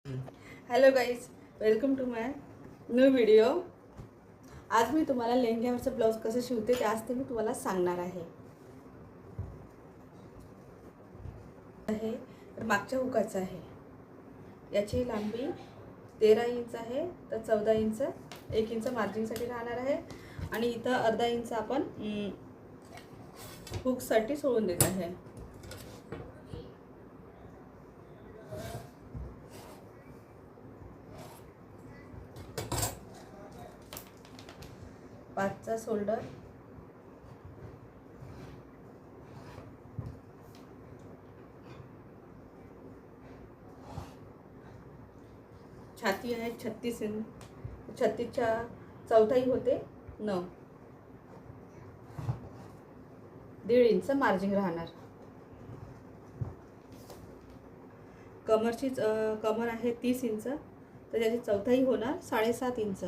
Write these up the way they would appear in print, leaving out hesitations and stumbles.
Hello guys, welcome to my new video. आज मी तुम्हाला लेहंग्यावरचं ब्लाऊज कसं शिवते ते आज ते मी तुम्हाला सांगणार आहे. तर मागच्या हुकाचं आहे. याची लांबी 13 इंच आहे, तर 14 इंच 1 इंच मार्जिनसाठी राहणार आहे. आणि इथं अर्धा इंच आपण हुकसाठी सोडून देत आहे. पाचचा शोल्डर, छाती आहे 36 इंच, 36च्या चौथाई होते 9, 1.5 इंच मार्जिन राहणार. कमर आहे 30 इंच, तर त्याची चौथाई होणार 7.5 इंच.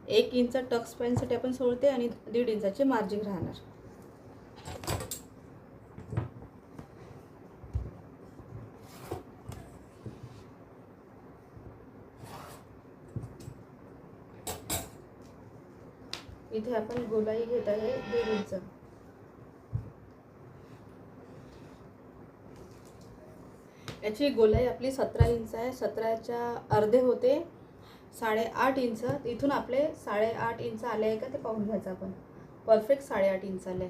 1 इंच टक्स पॉईंटसाठी आपण सोडते आणि 1.5 इंचाचे मार्जिन राहणार. इथे आपण गोलाई घेत आहे 1.5 इंच. याची गोलाई आपली 17 इंच आहे. 17च्या अर्धे होते 8.5 इंच. इथून आपले 8.5 इंच आले आहे का ते पाहून घ्यायचं आपण. परफेक्ट 8.5 इंच आले.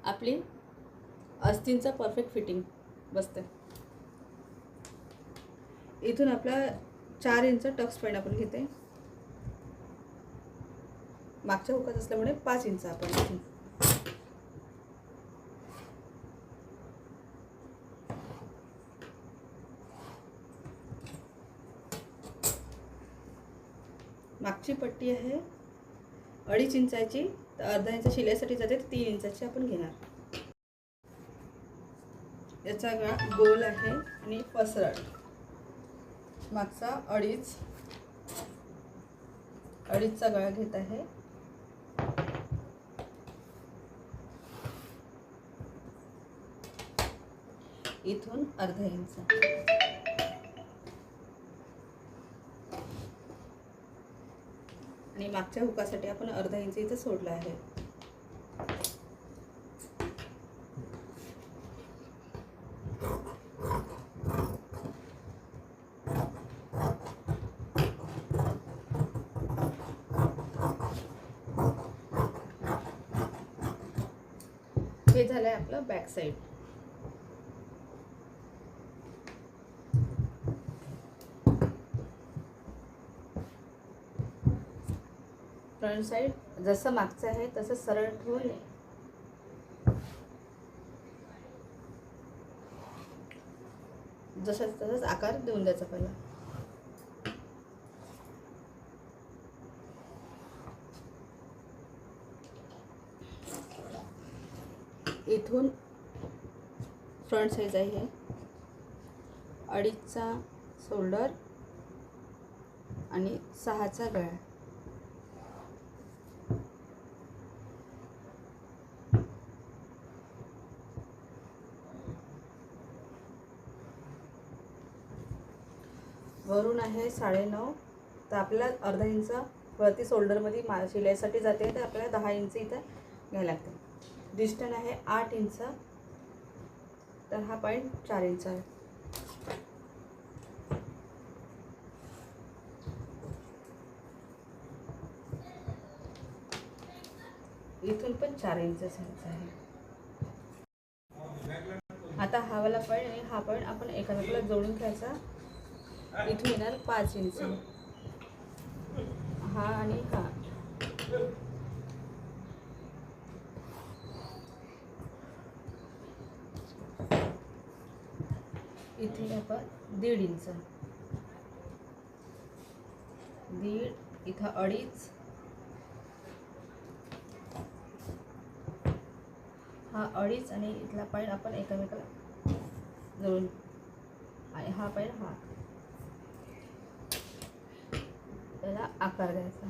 आपली अस्तींचा परफेक्ट फिटिंग बसते. इथून आपला 4 इंच टक्स पॉईंट आपण घेते. मागच्या हुकात असल्यामुळे 5 इंच आपण इथून. मागची पट्टी आहे 2.5 इंचाची, तर अर्धा इंच शिलाईसाठी जाते, 3 इंचाची आपण घेणार. याचा गळा गोल आहे आणि पसरट. मागचा 2.5चा गळा घेत आहे. इथून अर्धा इंच आणि मागच्या हुकासाठी आपण अर्धा इंच इथं सोडला आहे. हे झालंय आपलं बॅक साईड. फ्रंट साईड जसं मागचं आहे तसं सरळ ठेवून तसंच आकार देऊन द्यायचा पहिला. इथून फ्रंट साईज आहे 2.5चा शोल्डर आणि 6चा गळा. वरून आहे 9.5, तर आपल्याला अर्धा इंच वरती शोल्डरमध्ये शिलाईसाठी जाते, तर आपल्याला 10 इंच इथं घ्यायला लागते. डिस्टन्स आहे 8 इंच, तर हा पॉईंट 4 इंच आहे. इथून पण 4 इंच आहे. आता हा वाला पॉईंट आणि हा पॉईंट आपण एकामेकाला जोडून घ्यायचा. इथून येणार 5 इंच, हा आणि हा. इथे आपण 1.5 इंच, 1.5, इथं 2.5, हा 2.5 आणि इथला पॉईंट आपण एकामेकाला जोडून, आणि हा पॉईंट हा, त्याला आकार द्यायचा.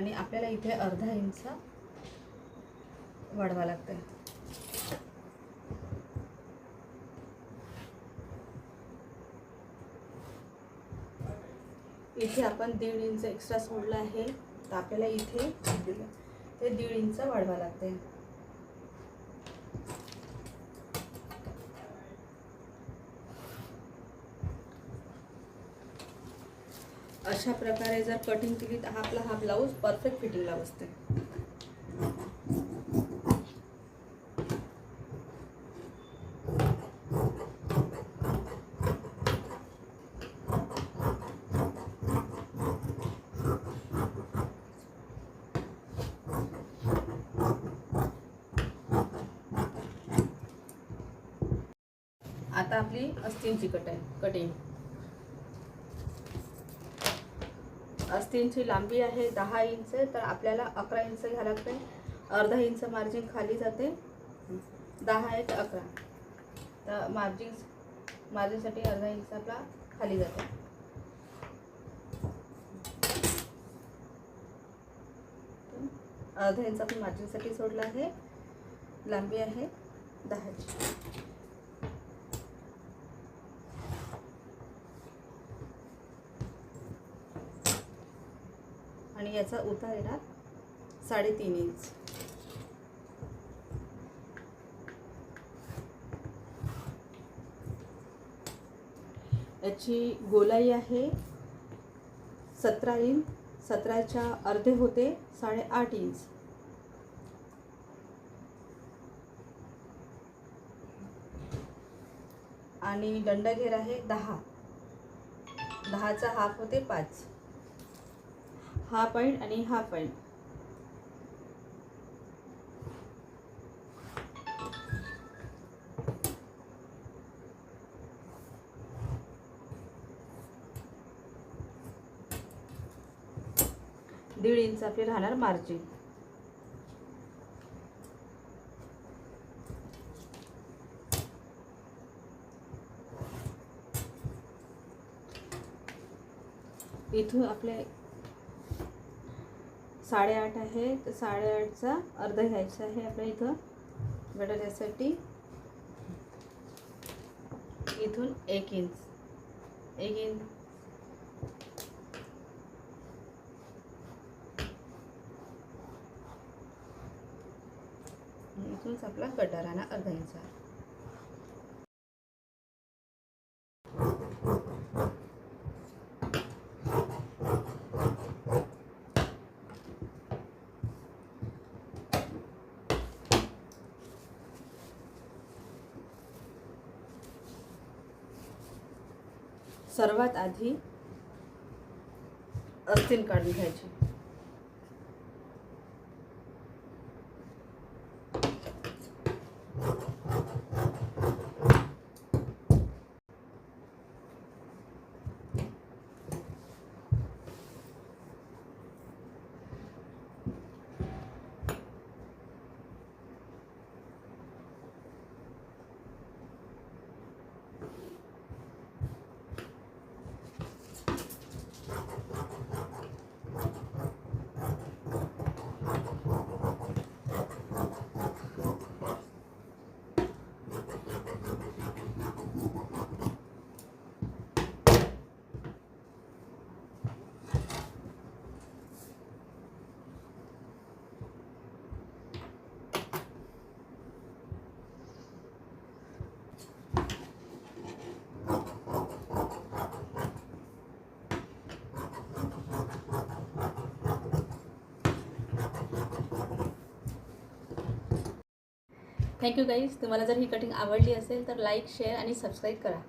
आणि आपल्याला इथे अर्धा इंच वाढवा लागते. इथे आपण 1.5 इंच एक्स्ट्रा सोडलं आहे, तर आपल्याला इथे ते 1.5 इंच वाढवा लागते. अशा प्रकारे जर कटिंग केली तर आपला हा ब्लाऊज परफेक्ट फिटिंगला बसते. आता आपली अस्तींची कटिंग. अस्तींची लांबी आहे 10 इंच, तर आपल्याला 11 इंच घ्यायला लागते. अर्धा इंच मार्जिन खाली जाते. 10 आहे तर 11, तर मार्जिनसाठी अर्धा इंच आपला खाली जाते. अर्धा इंच आपण मार्जिनसाठी सोडला आहे. लांबी आहे 10ची. आणि याचा उतार येणार 3.5 इंच. याची गोलाई आहे 17 इंच. 17च्या अर्धे होते 8.5 इंच. आणि दंडघेर आहे 10. 10चा हाफ होते 5. हा पॉईंट आणि हा पॉईंट. दीड इंच आपले राहणार मार्जिन. इथून आपले 8.5 आहे, तर 8.5चा अर्धा घ्यायचा आहे आपल्या इथं गडाऱ्यासाठी. इथून 1 इंच इथूनच आपला गटाराना अर्धा इंच. सर्वात आधी अस्तीन काढून घ्यायची. Thank you guys. तुम्हाला जर ही कटिंग आवडली असेल तर लाईक, शेअर आणि सबस्क्राईब करा.